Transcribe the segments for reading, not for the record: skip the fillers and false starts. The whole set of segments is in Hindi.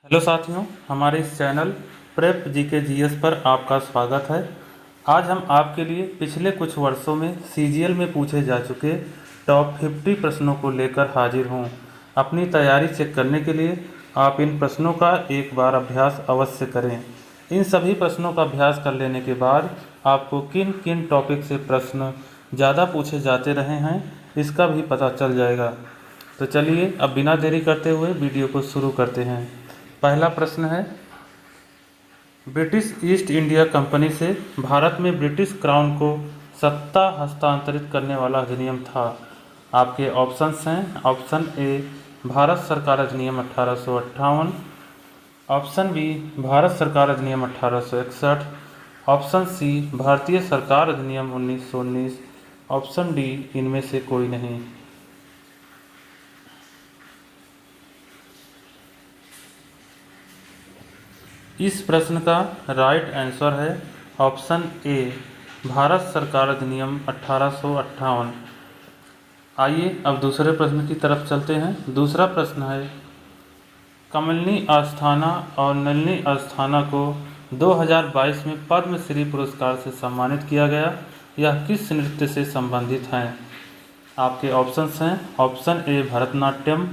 हेलो साथियों, हमारे इस चैनल प्रेप जीके जीएस पर आपका स्वागत है। आज हम आपके लिए पिछले कुछ वर्षों में सीजीएल में पूछे जा चुके टॉप 50 प्रश्नों को लेकर हाजिर हूँ। अपनी तैयारी चेक करने के लिए आप इन प्रश्नों का एक बार अभ्यास अवश्य करें। इन सभी प्रश्नों का अभ्यास कर लेने के बाद आपको किन किन टॉपिक से प्रश्न ज़्यादा पूछे जाते रहे हैं इसका भी पता चल जाएगा। तो चलिए अब बिना देरी करते हुए वीडियो को शुरू करते हैं। पहला प्रश्न है, ब्रिटिश ईस्ट इंडिया कंपनी से भारत में ब्रिटिश क्राउन को सत्ता हस्तांतरित करने वाला अधिनियम था। आपके ऑप्शंस हैं, ऑप्शन ए भारत सरकार अधिनियम 1858, ऑप्शन बी भारत सरकार अधिनियम 1861, ऑप्शन सी भारतीय सरकार अधिनियम 1919, ऑप्शन डी इनमें से कोई नहीं। इस प्रश्न का राइट आंसर है ऑप्शन ए भारत सरकार अधिनियम 1858। आइए अब दूसरे प्रश्न की तरफ चलते हैं। दूसरा प्रश्न है, कमलिनी अस्थाना और नलिनी अस्थाना को 2022 में पद्मश्री पुरस्कार से सम्मानित किया गया। यह किस नृत्य से संबंधित हैं? आपके ऑप्शंस हैं, option A Bharatanatyam,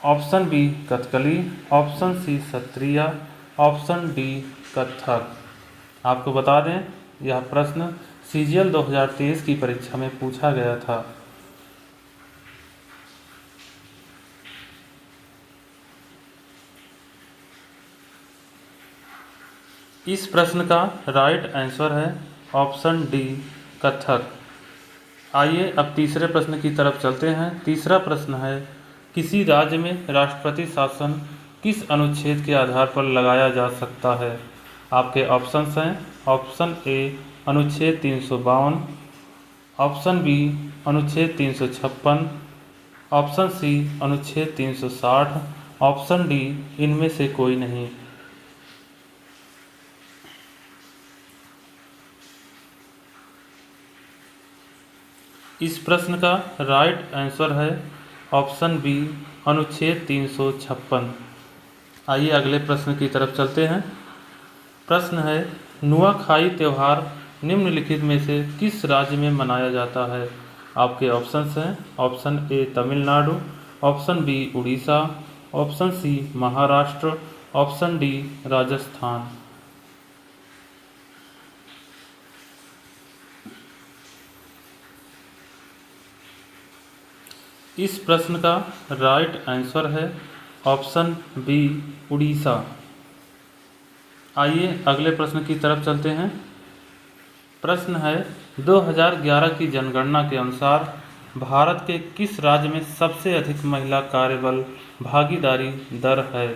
option B Kathakali, option C Sattriya, option D Kathak. आपको बता दें, यह प्रश्न सीजीएल 2023 की परीक्षा में पूछा गया था। इस प्रश्न का राइट आंसर है ऑप्शन डी कथक। आइए अब तीसरे प्रश्न की तरफ चलते हैं। तीसरा प्रश्न है, किसी राज्य में राष्ट्रपति शासन किस अनुच्छेद के आधार पर लगाया जा सकता है? आपके ऑप्शंस हैं, ऑप्शन ए अनुच्छेद 352, ऑप्शन बी अनुच्छेद 356, ऑप्शन सी अनुच्छेद 360, ऑप्शन डी इनमें से कोई नहीं। इस प्रश्न का राइट आंसर है ऑप्शन बी अनुच्छेद 356। आइए अगले प्रश्न की तरफ चलते हैं। प्रश्न है, नुआखाई त्यौहार निम्नलिखित में से किस राज्य में मनाया जाता है? आपके ऑप्शंस हैं, option A Tamil Nadu, option B Orissa, option C Maharashtra, option D Rajasthan. इस प्रश्न का राइट आंसर है ऑप्शन बी उड़ीसा। आइए अगले प्रश्न की तरफ चलते हैं। प्रश्न है, 2011 की जनगणना के अनुसार भारत के किस राज्य में सबसे अधिक महिला कार्यबल भागीदारी दर है?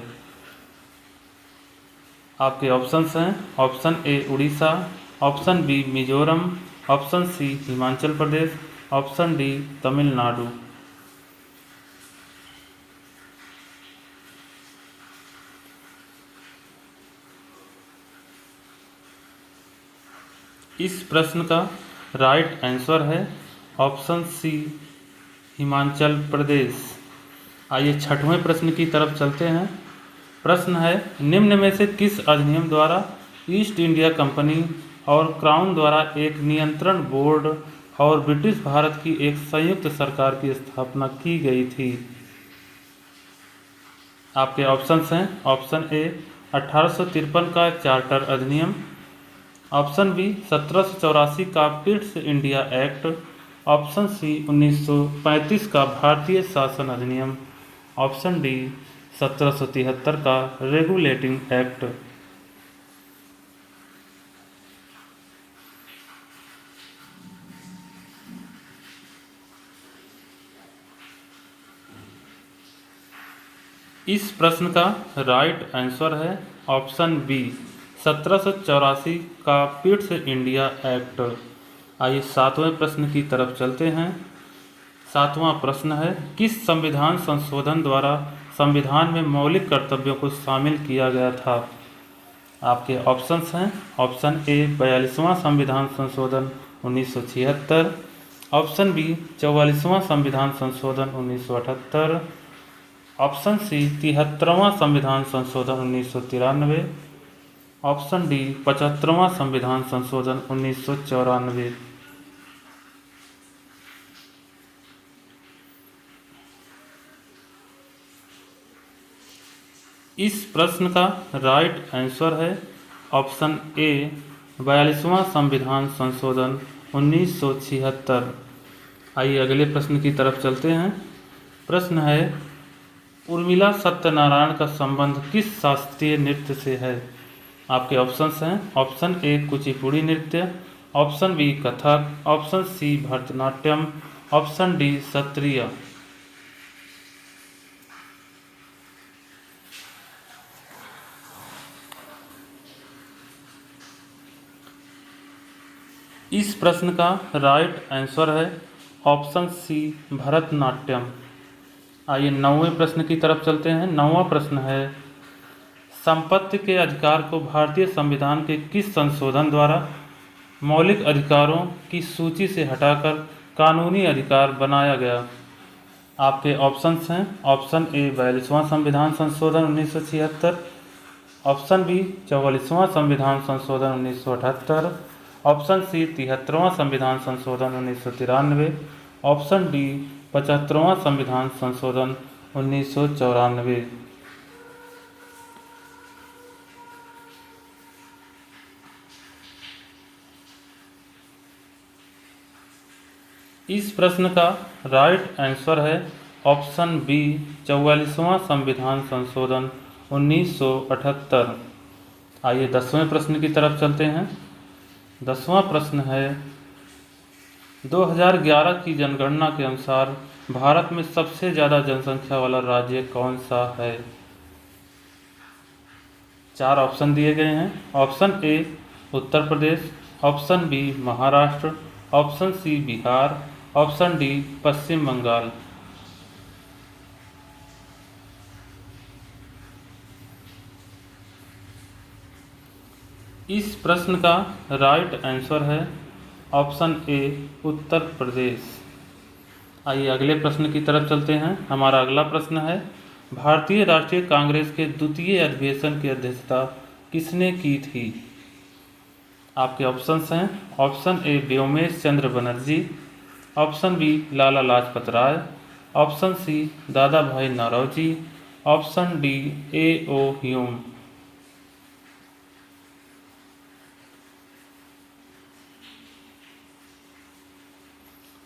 आपके ऑप्शंस हैं, option A Orissa, option B Mizoram, option C Himachal Pradesh, option D Tamil Nadu. इस प्रश्न का राइट आंसर है ऑप्शन सी हिमाचल प्रदेश। आइए छठवें प्रश्न की तरफ चलते हैं। प्रश्न है, निम्न में से किस अधिनियम द्वारा ईस्ट इंडिया कंपनी और क्राउन द्वारा एक नियंत्रण बोर्ड और ब्रिटिश भारत की एक संयुक्त सरकार की स्थापना की गई थी? आपके ऑप्शंस हैं, ऑप्शन ए 1853 का चार्टर अधिनियम, ऑप्शन बी 1784 का Pitts India Act, option C 1935 का भारतीय शासन अधिनियम, ऑप्शन डी 1773 का रेगुलेटिंग एक्ट। इस प्रश्न का राइट आंसर है ऑप्शन बी 1784 का पिट्स इंडिया एक्ट। आइए सातवें प्रश्न की तरफ चलते हैं। सातवां प्रश्न है, किस संविधान संशोधन द्वारा संविधान में मौलिक कर्तव्यों को शामिल किया गया था? आपके ऑप्शंस हैं, ऑप्शन ए 42वां संविधान संशोधन 1976, ऑप्शन बी 44वां संविधान संशोधन 1978, ऑप्शन सी 73वां संविधान संशोधन 1993, ऑप्शन डी 75वां संविधान संशोधन 1994। इस प्रश्न का राइट आंसर है ऑप्शन ए 42वां संविधान संशोधन 1976। आइए अगले प्रश्न की तरफ चलते हैं। प्रश्न है उर्मिला सत्यनारायण का संबंध किस शास्त्रीय नृत्य से है? आपके ऑप्शंस हैं ऑप्शन ए कुचिपुड़ी नृत्य, option B Kathak, option C Bharatanatyam, option D Sattriya. इस प्रश्न का राइट आंसर है ऑप्शन सी भरतनाट्यम। आइए 9वें प्रश्न की तरफ चलते हैं। 9वां प्रश्न है संपत्ति के अधिकार को भारतीय संविधान के किस संशोधन द्वारा मौलिक अधिकारों की सूची से हटाकर कानूनी अधिकार बनाया गया? आपके ऑप्शंस हैं ऑप्शन ए 42वां संविधान संशोधन 1976, ऑप्शन बी 44वां संविधान संशोधन 1978, ऑप्शन सी 73वां संविधान संशोधन 1993, ऑप्शन डी 75वां संविधान संशोधन 1994। इस प्रश्न का राइट आंसर है ऑप्शन बी 44वां संविधान संशोधन 1978। आइए 10वें प्रश्न की तरफ चलते हैं। 10वां प्रश्न है 2011 की जनगणना के अनुसार भारत में सबसे ज़्यादा जनसंख्या वाला राज्य कौन सा है? 4 ऑप्शन दिए गए हैं। Option A Uttar Pradesh, option B Maharashtra, option C Bihar, option D Paschim Bangal. इस प्रश्न का राइट आंसर है ऑप्शन ए उत्तर प्रदेश। आइए अगले प्रश्न की तरफ चलते हैं। हमारा अगला प्रश्न है भारतीय राष्ट्रीय कांग्रेस के द्वितीय अधिवेशन की अध्यक्षता किसने की थी? आपके ऑप्शंस हैं option A Womesh Chandra Banerjee, option B Lala Lajpat Rai, option C Dadabhai Naoroji, option D A O. Hume.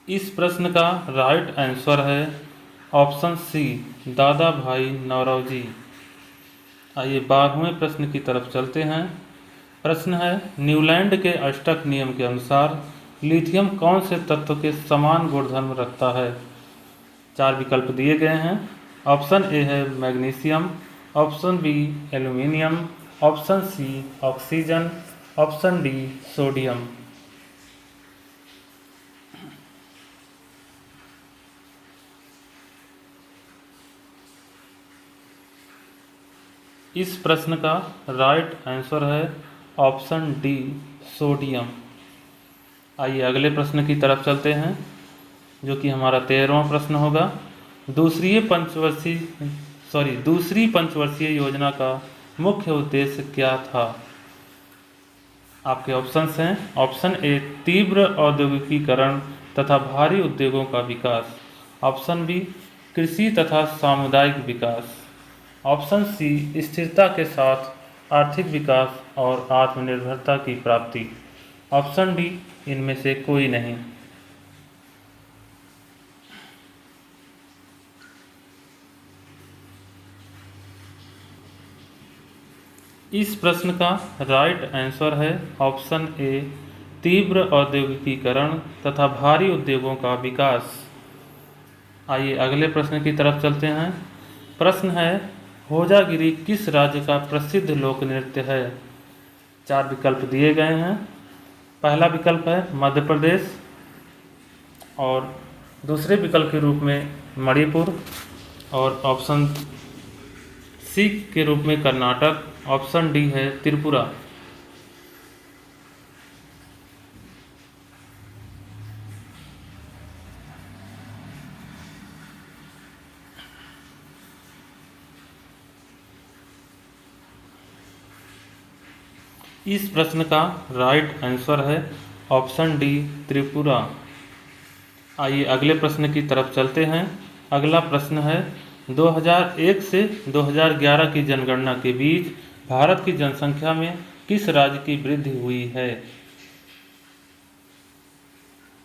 इस प्रश्न का राइट आंसर है option C Dadabhai Naoroji. आइए 12वें प्रश्न की तरफ चलते हैं। प्रश्न है न्यूलैंड के अष्टक नियम के अनुसार लिथियम कौन से तत्व के समान गुणधर्म रखता है? 4 विकल्प दिए गए हैं। ऑप्शन ए है magnesium, option B aluminium, option C oxygen, option D sodium. इस प्रश्न का राइट आंसर है ऑप्शन डी सोडियम। आइए अगले प्रश्न की तरफ चलते हैं जो कि हमारा 13वां प्रश्न होगा। दूसरी पंचवर्षीय योजना का मुख्य उद्देश्य क्या था? आपके ऑप्शंस हैं ऑप्शन ए तीव्र औद्योगिकीकरण तथा भारी उद्योगों का विकास, ऑप्शन बी कृषि तथा सामुदायिक विकास, ऑप्शन सी स्थिरता के साथ आर्थिक विकास और आत्मनिर्भरता की प्राप्ति, ऑप्शन डी इनमें से कोई नहीं। इस प्रश्न का राइट आंसर है ऑप्शन ए तीव्र औद्योगिकीकरण तथा भारी उद्योगों का विकास। आइए अगले प्रश्न की तरफ चलते हैं। प्रश्न है होजागिरी किस राज्य का प्रसिद्ध लोक नृत्य है? 4 विकल्प दिए गए हैं। पहला विकल्प है मध्य प्रदेश, और दूसरे विकल्प के रूप में मणिपुर, और ऑप्शन सी के रूप में कर्नाटक, ऑप्शन डी है त्रिपुरा। इस प्रश्न का राइट आंसर है ऑप्शन डी त्रिपुरा। आइए अगले प्रश्न की तरफ चलते हैं। अगला प्रश्न है 2001 से 2011 की जनगणना के बीच भारत की जनसंख्या में किस राज्य की वृद्धि हुई है?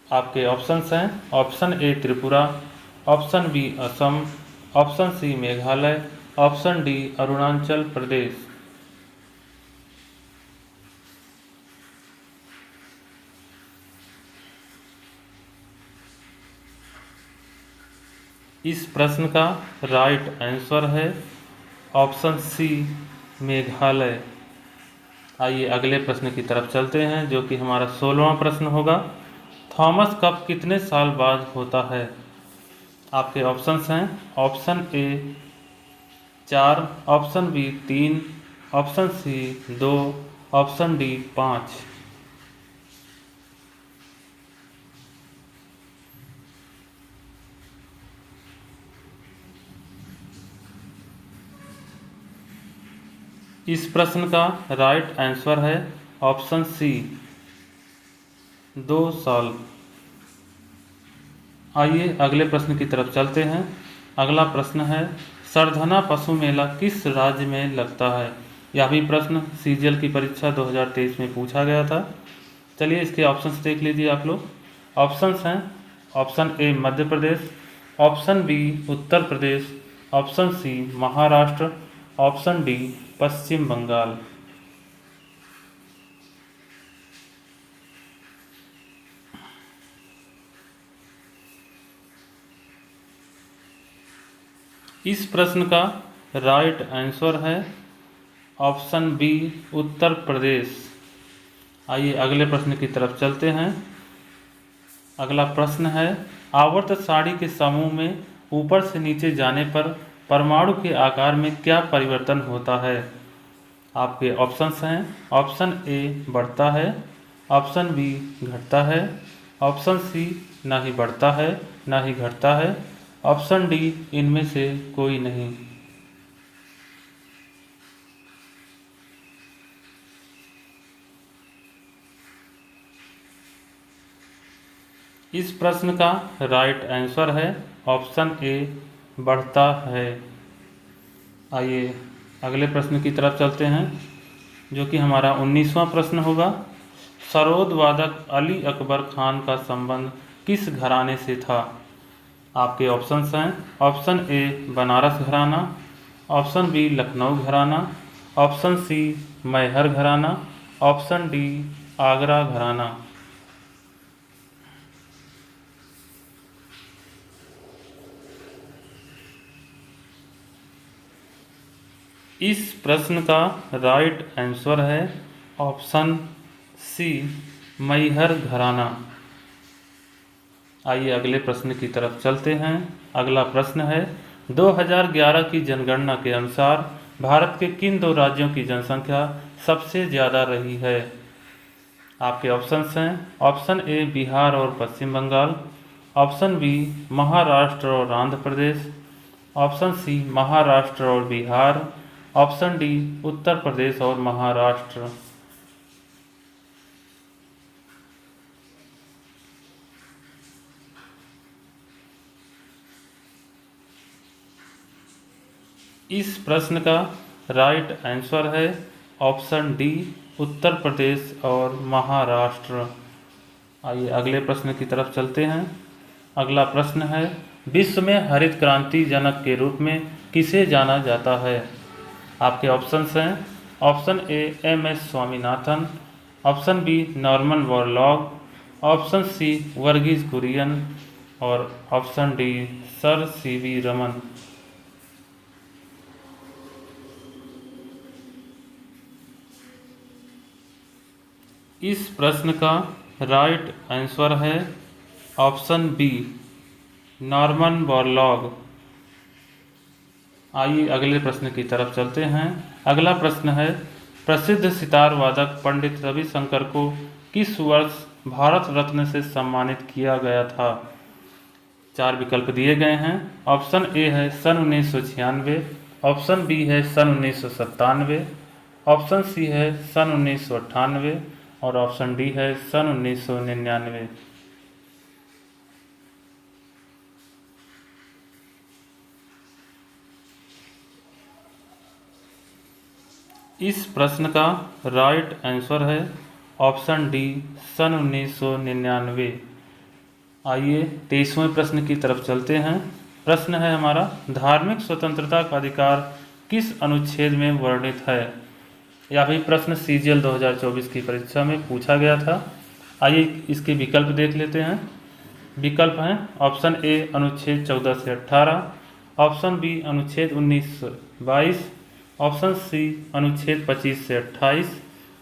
आपके ऑप्शंस हैं option A Tripura, option B Assam, option C Meghalaya, option D Arunachal Pradesh. इस प्रश्न का राइट आंसर है ऑप्शन सी मेघालय। आइए अगले प्रश्न की तरफ चलते हैं जो कि हमारा 16वां प्रश्न होगा। थॉमस कप कितने साल बाद होता है? आपके ऑप्शंस हैं option A 4, option B 3, option C 2, option D 5। इस प्रश्न का राइट आंसर है ऑप्शन सी 2 साल। आइए अगले प्रश्न की तरफ चलते हैं। अगला प्रश्न है सरधना पशु मेला किस राज्य में लगता है? यह भी प्रश्न सीजीएल की परीक्षा 2023 में पूछा गया था। चलिए इसके ऑप्शंस देख लीजिए आप लोग। ऑप्शंस हैं option A Madhya Pradesh, option B Uttar Pradesh, option C Maharashtra, option D Paschim Bangal. इस प्रश्न का राइट आंसर है ऑप्शन बी उत्तर प्रदेश। आइए अगले प्रश्न की तरफ चलते हैं। अगला प्रश्न है आवर्त सारणी के समूह में ऊपर से नीचे जाने पर परमाणु के आकार में क्या परिवर्तन होता है? आपके ऑप्शंस हैं ऑप्शन ए बढ़ता है, ऑप्शन बी घटता है, ऑप्शन सी ना ही बढ़ता है ना ही घटता है, ऑप्शन डी इनमें से कोई नहीं। इस प्रश्न का राइट आंसर है ऑप्शन ए बढ़ता है। आइए अगले प्रश्न की तरफ चलते हैं जो कि हमारा 19वां प्रश्न होगा। सरोद वादक अली अकबर खान का संबंध किस घराने से था? आपके ऑप्शंस हैं ऑप्शन ए बनारस घराना, ऑप्शन बी लखनऊ घराना, ऑप्शन सी मैहर घराना, ऑप्शन डी आगरा घराना। इस प्रश्न का राइट आंसर है ऑप्शन सी मैहर घराना। आइए अगले प्रश्न की तरफ चलते हैं। अगला प्रश्न है 2011 की जनगणना के अनुसार भारत के किन 2 राज्यों की जनसंख्या सबसे ज़्यादा रही है? आपके ऑप्शंस हैं ऑप्शन ए बिहार और पश्चिम बंगाल, ऑप्शन बी महाराष्ट्र और आंध्र प्रदेश, ऑप्शन सी महाराष्ट्र और बिहार, ऑप्शन डी उत्तर प्रदेश और महाराष्ट्र। इस प्रश्न का राइट आंसर है ऑप्शन डी उत्तर प्रदेश और महाराष्ट्र। आइए अगले प्रश्न की तरफ चलते हैं। अगला प्रश्न है विश्व में हरित क्रांति जनक के रूप में किसे जाना जाता है? आपके ऑप्शंस हैं option A M S. Swaminathan, option B Norman Borlaug, option C Varghese Kurien और option D sir C V. Raman. इस प्रश्न का राइट आंसर है ऑप्शन बी नॉर्मन बोरलॉग। आइए अगले प्रश्न की तरफ चलते हैं। अगला प्रश्न है प्रसिद्ध सितार वादक पंडित रविशंकर को किस वर्ष भारत रत्न से सम्मानित किया गया था? 4 विकल्प दिए गए हैं। ऑप्शन ए है सन 1996, ऑप्शन बी है सन 1997, ऑप्शन सी है सन 1998 और ऑप्शन डी है सन 1999। इस प्रश्न का राइट आंसर है ऑप्शन डी सन 1999। आइए 23वें प्रश्न की तरफ चलते हैं। प्रश्न है हमारा, धार्मिक स्वतंत्रता का अधिकार किस अनुच्छेद में वर्णित है? यह भी प्रश्न सीजीएल 2024 की परीक्षा में पूछा गया था। आइए इसके विकल्प देख लेते हैं। विकल्प हैं ऑप्शन ए अनुच्छेद 14 से 18, ऑप्शन बी अनुच्छेद 19 से 22, ऑप्शन सी अनुच्छेद 25 से 28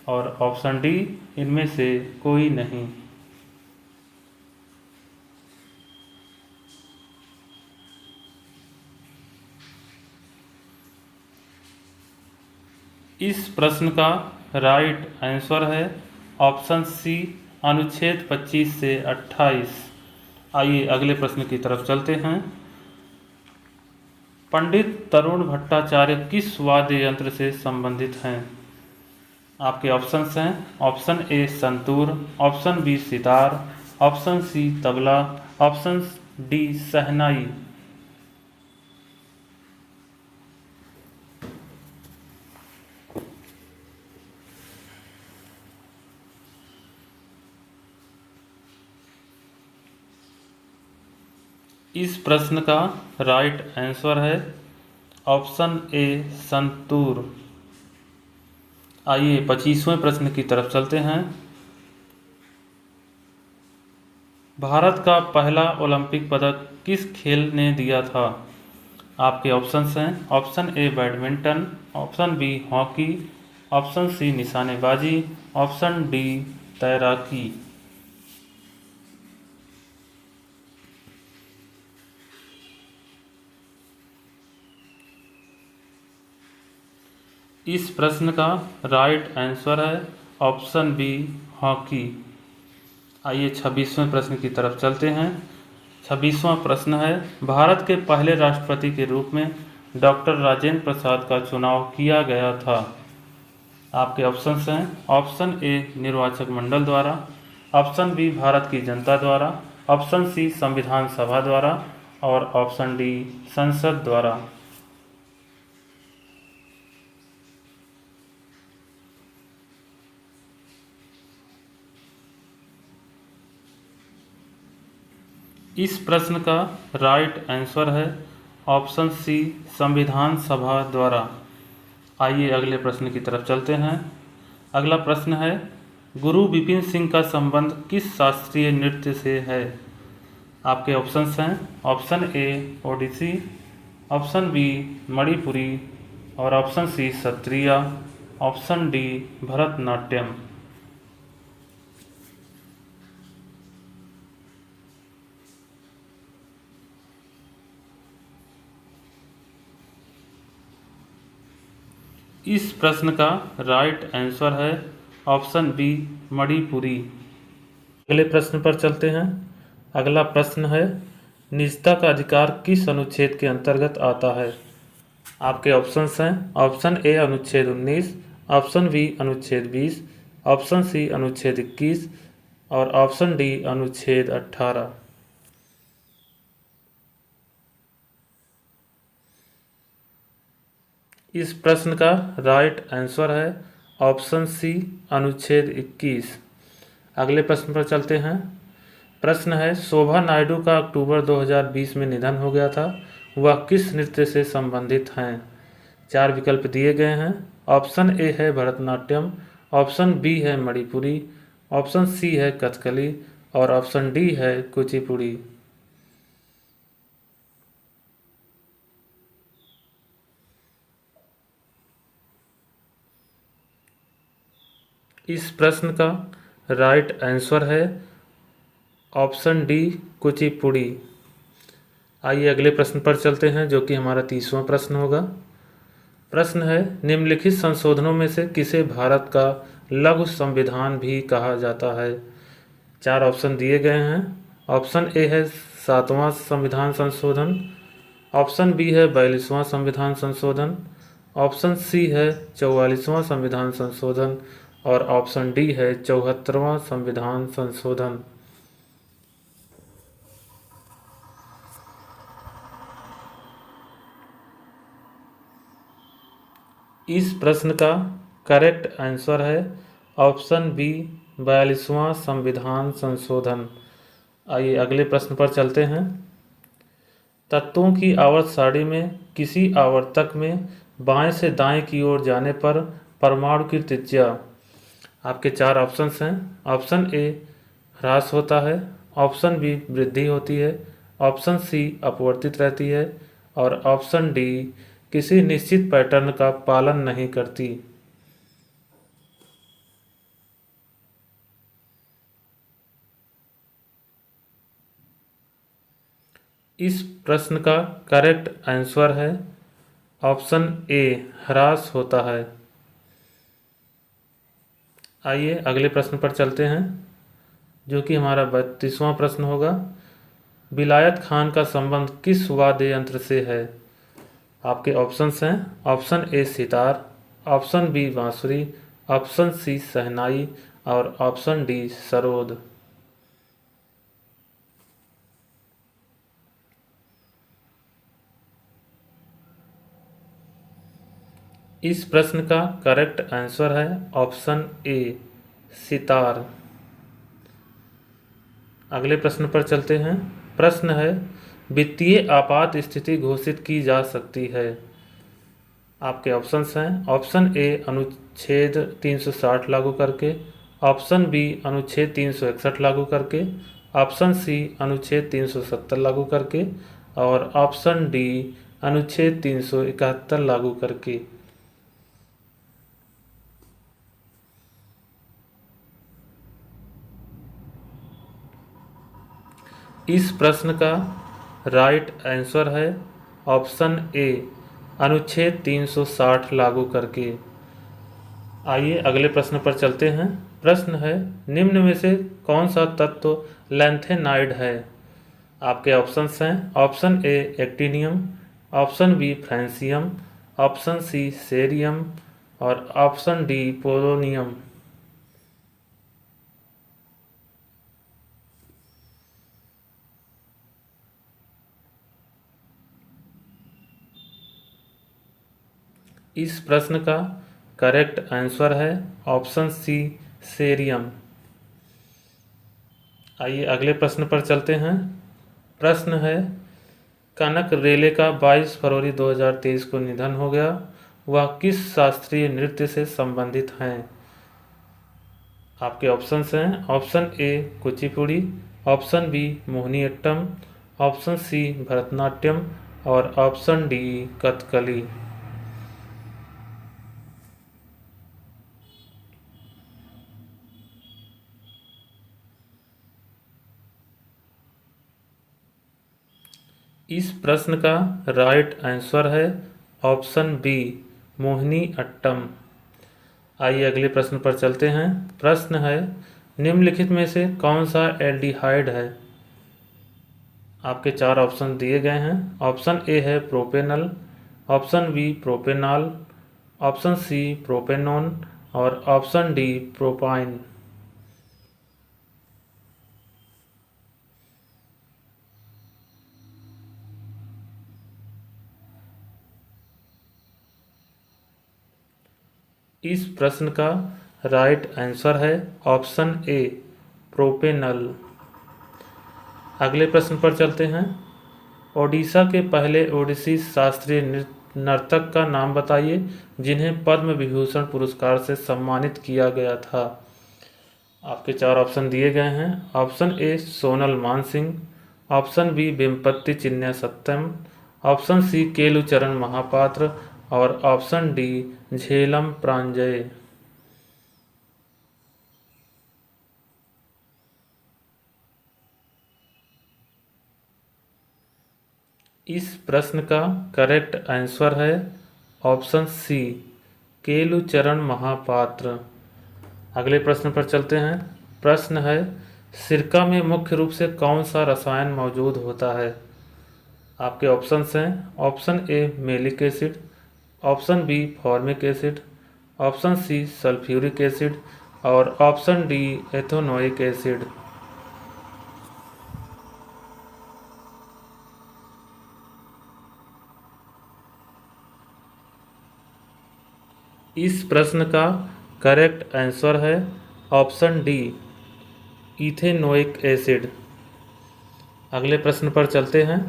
और ऑप्शन डी इनमें से कोई नहीं। इस प्रश्न का राइट आंसर है ऑप्शन सी अनुच्छेद 25 से 28। आइए अगले प्रश्न की तरफ चलते हैं। पंडित तरुण भट्टाचार्य किस वाद्य यंत्र से संबंधित हैं? आपके ऑप्शंस हैं option A santoor, option B sitar, option C tabla, option D shehnai. इस प्रश्न का राइट आंसर है ऑप्शन ए संतूर। आइए 25वें प्रश्न की तरफ चलते हैं। भारत का पहला ओलंपिक पदक किस खेल ने दिया था? आपके ऑप्शंस हैं option A badminton, option B hockey, option C निशानेबाजी, ऑप्शन डी तैराकी। इस प्रश्न का राइट आंसर है ऑप्शन बी हॉकी। आइए 26वें प्रश्न की तरफ चलते हैं। 26वां प्रश्न है, भारत के पहले राष्ट्रपति के रूप में डॉक्टर राजेंद्र प्रसाद का चुनाव किया गया था। आपके ऑप्शंस हैं ऑप्शन ए निर्वाचक मंडल द्वारा, ऑप्शन बी भारत की जनता द्वारा, ऑप्शन सी संविधान सभा द्वारा और ऑप्शन डी संसद द्वारा। इस प्रश्न का राइट आंसर है ऑप्शन सी संविधान सभा द्वारा। आइए अगले प्रश्न की तरफ चलते हैं। अगला प्रश्न है, गुरु विपिन सिंह का संबंध किस शास्त्रीय नृत्य से है? आपके ऑप्शंस हैं option A Odissi, option B Manipuri और option C Sattriya, option D Bharatanatyam. इस प्रश्न का राइट आंसर है ऑप्शन बी मणिपुरी। अगले प्रश्न पर चलते हैं। अगला प्रश्न है, निजता का अधिकार किस अनुच्छेद के अंतर्गत आता है? आपके ऑप्शंस हैं ऑप्शन ए अनुच्छेद 19, ऑप्शन बी अनुच्छेद 20, ऑप्शन सी अनुच्छेद 21 और ऑप्शन डी अनुच्छेद 18। इस प्रश्न का राइट आंसर है ऑप्शन सी अनुच्छेद 21। अगले प्रश्न पर चलते हैं। प्रश्न है, शोभा नायडू का अक्टूबर 2020 में निधन हो गया था, वह किस नृत्य से संबंधित हैं? 4 विकल्प दिए गए हैं। ऑप्शन ए है भरतनाट्यम, ऑप्शन बी है मणिपुरी, ऑप्शन सी है कथकली और ऑप्शन डी है कुचिपुड़ी। इस प्रश्न का राइट आंसर है ऑप्शन डी कुचिपुड़ी। आइए अगले प्रश्न पर चलते हैं, जो कि हमारा 30वां प्रश्न होगा। प्रश्न है, निम्नलिखित संशोधनों में से किसे भारत का लघु संविधान भी कहा जाता है? 4 ऑप्शन दिए गए हैं। ऑप्शन ए है 7वां संविधान संशोधन, ऑप्शन बी है 42वां संविधान संशोधन, ऑप्शन सी है 44वां संविधान संशोधन और ऑप्शन डी है 74वां संविधान संशोधन। इस प्रश्न का करेक्ट आंसर है ऑप्शन बी 42वां संविधान संशोधन। आइए अगले प्रश्न पर चलते हैं। तत्वों की आवर्त सारणी में किसी आवर्तक में बाएं से दाएं की ओर जाने पर परमाणु की त्रिज्या, आपके चार ऑप्शंस हैं। ऑप्शन ए ह्रास होता है, ऑप्शन बी वृद्धि होती है, ऑप्शन सी अपवर्तित रहती है और ऑप्शन डी किसी निश्चित पैटर्न का पालन नहीं करती। इस प्रश्न का करेक्ट आंसर है ऑप्शन ए ह्रास होता है। आइए अगले प्रश्न पर चलते हैं, जो कि हमारा 32वां प्रश्न होगा। विलायत खान का संबंध किस वाद्य यंत्र से है? आपके ऑप्शंस हैं। Option A sitar, option B bansuri, option C shehnai और ऑप्शन डी सरोद। इस प्रश्न का करेक्ट आंसर है ऑप्शन ए सितार। अगले प्रश्न पर चलते हैं। प्रश्न है वित्तीय आपात स्थिति घोषित की जा सकती है। आपके ऑप्शंस हैं। ऑप्शन ए अनुच्छेद 360 लागू करके, ऑप्शन बी अनुच्छेद 361 लागू करके, ऑप्शन सी अनुच्छेद 370 लागू करके और ऑप्शन डी अनुच्छेद 371 लागू करके। इस प्रश्न का राइट आंसर है ऑप्शन ए अनुच्छेद 360 लागू करके। आइए अगले प्रश्न पर चलते हैं। प्रश्न है निम्न में से कौन सा तत्व लैंथेनाइड है? आपके ऑप्शंस हैं। Option A actinium, option B francium, option C cerium और ऑप्शन डी पोलोनियम। इस प्रश्न का करेक्ट आंसर है ऑप्शन सी सेरियम। आइए अगले प्रश्न पर चलते हैं। प्रश्न है कनक रेले का 22 फरवरी 2023 को निधन हो गया, वह किस शास्त्रीय नृत्य से संबंधित हैं? आपके ऑप्शंस हैं। Option A Kuchipudi, option B Mohiniyattam, option C Bharatanatyam और ऑप्शन डी कथकली। इस प्रश्न का राइट आंसर है ऑप्शन बी मोहिनी अट्टम। आइए अगले प्रश्न पर चलते हैं। प्रश्न है निम्नलिखित में से कौन सा एल्डिहाइड है? आपके चार ऑप्शन दिए गए हैं। ऑप्शन ए है propanal, option B propanol, option C propanone और ऑप्शन डी प्रोपाइन। इस प्रश्न का राइट आंसर है ऑप्शन ए प्रोपेनल। अगले प्रश्न पर चलते हैं। ओडिशा के पहले ओडिसी शास्त्रीय नर्तक का नाम बताइए जिन्हें पद्म विभूषण पुरस्कार से सम्मानित किया गया था। आपके चार ऑप्शन दिए गए हैं। Option A Sonal Mansingh, option B Vempati Chinna Satyam, option C Kelucharan Mahapatra और ऑप्शन डी झेलम प्रांजय। इस प्रश्न का करेक्ट आंसर है ऑप्शन सी केलुचरण महापात्र। अगले प्रश्न पर चलते हैं। प्रश्न है सिरका में मुख्य रूप से कौन सा रसायन मौजूद होता है? आपके ऑप्शंस हैं। Option A malic acid, option B formic acid, option C sulphuric acid और ऑप्शन डी एथेनोइक एसिड। इस प्रश्न का करेक्ट आंसर है ऑप्शन डी इथेनोइक एसिड। अगले प्रश्न पर चलते हैं।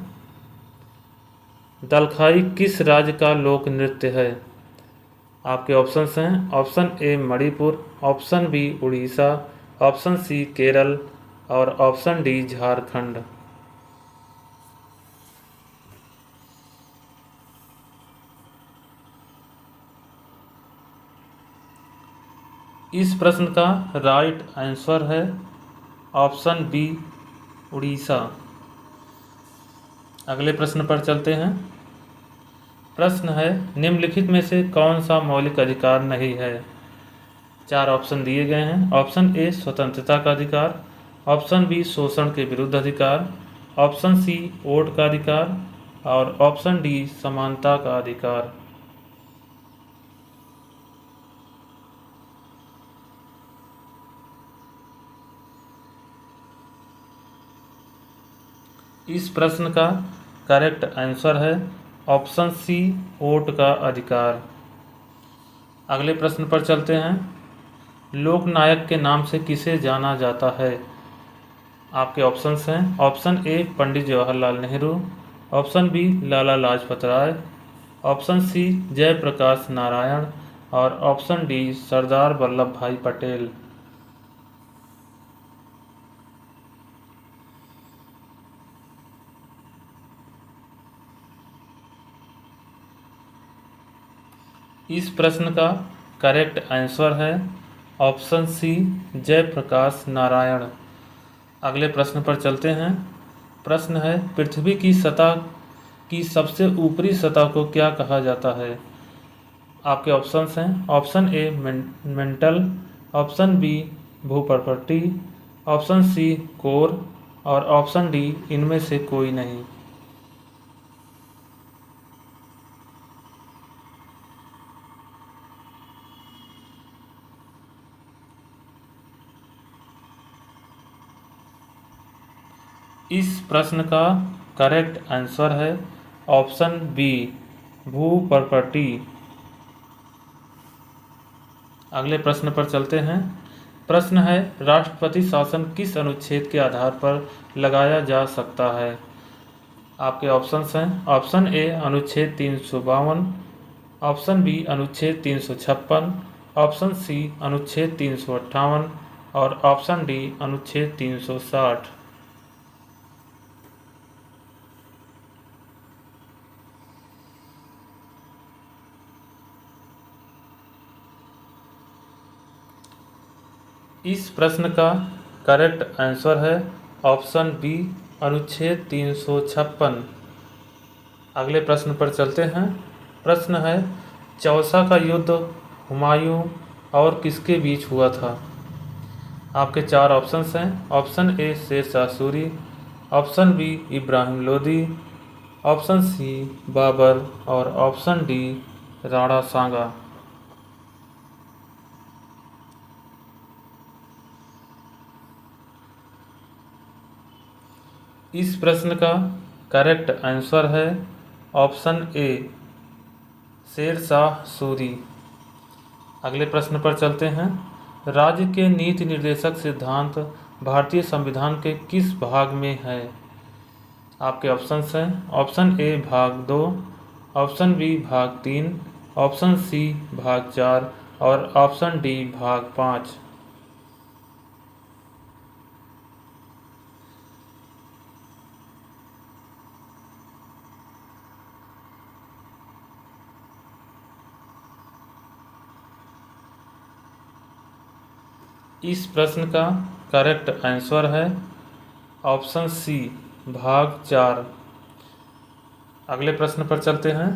दलखाई किस राज्य का लोक नृत्य है? आपके ऑप्शंस हैं option A Manipur, option B Orissa, option C Kerala और ऑप्शन डी झारखंड। इस प्रश्न का राइट आंसर है ऑप्शन बी उड़ीसा। अगले प्रश्न पर चलते हैं। प्रश्न है निम्नलिखित में से कौन सा मौलिक अधिकार नहीं है? 4 ऑप्शन दिए गए हैं। ऑप्शन ए स्वतंत्रता का अधिकार, ऑप्शन बी शोषण के विरुद्ध अधिकार, ऑप्शन सी वोट का अधिकार और ऑप्शन डी समानता का अधिकार। इस प्रश्न का करेक्ट आंसर है ऑप्शन सी वोट का अधिकार। अगले प्रश्न पर चलते हैं। लोकनायक के नाम से किसे जाना जाता है? आपके ऑप्शंस हैं option A Pandit Jawaharlal Nehru, option B Lala Lajpat Rai, option C Jayaprakash Narayan और ऑप्शन डी सरदार वल्लभ भाई पटेल। इस प्रश्न का करेक्ट आंसर है ऑप्शन सी जयप्रकाश नारायण। अगले प्रश्न पर चलते हैं। प्रश्न है पृथ्वी की सतह की सबसे ऊपरी सतह को क्या कहा जाता है? आपके ऑप्शंस हैं option A mantle, option B भूपर्पटी, ऑप्शन सी कोर और ऑप्शन डी इनमें से कोई नहीं। इस प्रश्न का करेक्ट आंसर है ऑप्शन बी भूपर्पटी। अगले प्रश्न पर चलते हैं। प्रश्न है राष्ट्रपति शासन किस अनुच्छेद के आधार पर लगाया जा सकता है? आपके ऑप्शंस हैं ऑप्शन ए अनुच्छेद 352, ऑप्शन बी अनुच्छेद 356, ऑप्शन सी अनुच्छेद 358 और ऑप्शन डी अनुच्छेद 360। इस प्रश्न का करेक्ट आंसर है ऑप्शन बी अनुच्छेद 356। अगले प्रश्न पर चलते हैं। प्रश्न है चौसा का युद्ध हुमायूं और किसके बीच हुआ था? आपके 4 ऑप्शंस हैं option A Sher Shah Suri, option B Ibrahim Lodi, option C Babur और ऑप्शन डी राणा सांगा। इस प्रश्न का करेक्ट आंसर है ऑप्शन ए शेर शाह सूरी। अगले प्रश्न पर चलते हैं। राज्य के नीति निर्देशक सिद्धांत भारतीय संविधान के किस भाग में है? आपके ऑप्शंस हैं ऑप्शन ए भाग 2, ऑप्शन बी भाग 3, ऑप्शन सी भाग 4 और ऑप्शन डी भाग 5। इस प्रश्न का करेक्ट आंसर है ऑप्शन सी भाग 4। अगले प्रश्न पर चलते हैं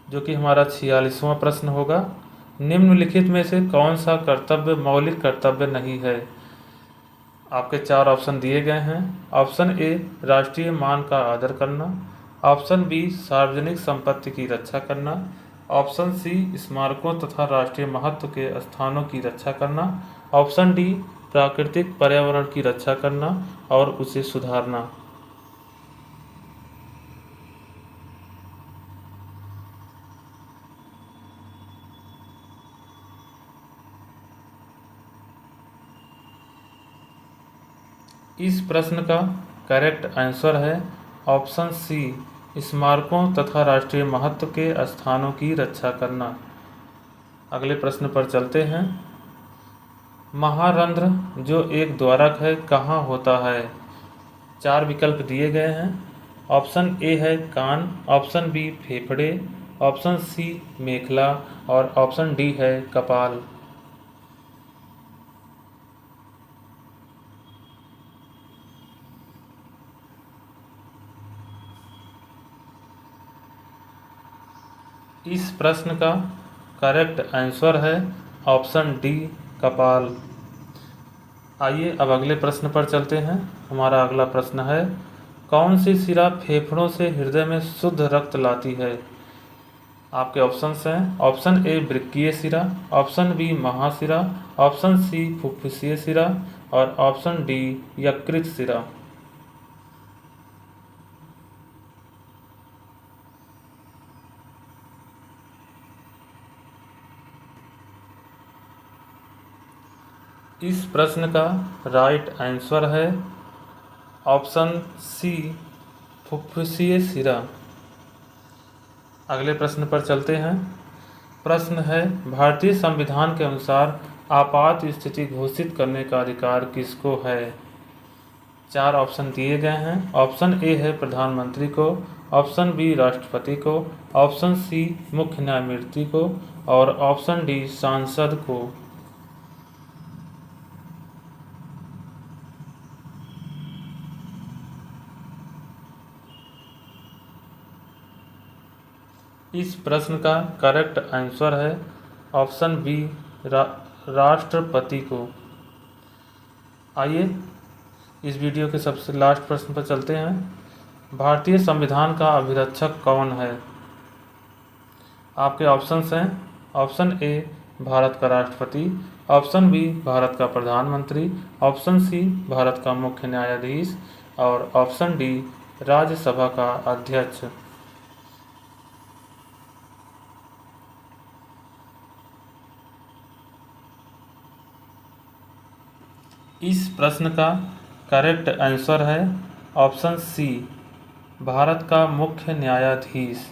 जो कि हमारा 46वां प्रश्न होगा। निम्नलिखित में से कौन सा कर्तव्य मौलिक कर्तव्य नहीं है? आपके 4 ऑप्शन दिए गए हैं। ऑप्शन ए राष्ट्रीय मान का आदर करना, ऑप्शन बी सार्वजनिक संपत्ति की रक्षा करना, ऑप्शन सी स्मारकों तथा राष्ट्रीय महत्व के स्थानों की रक्षा करना। ऑप्शन डी प्राकृतिक पर्यावरण की रक्षा करना और उसे सुधारना। इस प्रश्न का करेक्ट आंसर है ऑप्शन सी स्मारकों तथा राष्ट्रीय महत्व के स्थानों की रक्षा करना। अगले प्रश्न पर चलते हैं। महारंध्र जो एक द्वारक है कहाँ होता है? 4 विकल्प दिए गए हैं। ऑप्शन ए है कान, ऑप्शन बी फेफड़े, ऑप्शन सी मेखला और ऑप्शन डी है कपाल। इस प्रश्न का करेक्ट आंसर है ऑप्शन डी कपाल। आइए अब अगले प्रश्न पर चलते हैं। हमारा अगला प्रश्न है कौन सी शिरा फेफड़ों से हृदय में शुद्ध रक्त लाती है? आपके ऑप्शंस हैं ऑप्शन ए वृक्कीय शिरा, ऑप्शन बी महाशिरा, ऑप्शन सी फुफ्फुसीय शिरा और ऑप्शन डी यकृत शिरा। इस प्रश्न का राइट आंसर है ऑप्शन सी फुफ्फुसीय शिरा। अगले प्रश्न पर चलते हैं। प्रश्न है भारतीय संविधान के अनुसार आपात स्थिति घोषित करने का अधिकार किसको है? 4 ऑप्शन दिए गए हैं। ऑप्शन ए है प्रधानमंत्री को, ऑप्शन बी राष्ट्रपति को, ऑप्शन सी मुख्य न्यायमूर्ति को और ऑप्शन डी सांसद को। इस प्रश्न का करेक्ट आंसर है ऑप्शन बी राष्ट्रपति को। आइए इस वीडियो के सबसे लास्ट प्रश्न पर चलते हैं। भारतीय संविधान का अभिरक्षक कौन है? आपके ऑप्शंस हैं ऑप्शन ए भारत का राष्ट्रपति, ऑप्शन बी भारत का प्रधानमंत्री, ऑप्शन सी भारत का मुख्य न्यायाधीश और ऑप्शन डी राज्यसभा का अध्यक्ष। इस प्रश्न का करेक्ट आंसर है ऑप्शन सी भारत का मुख्य न्यायाधीश।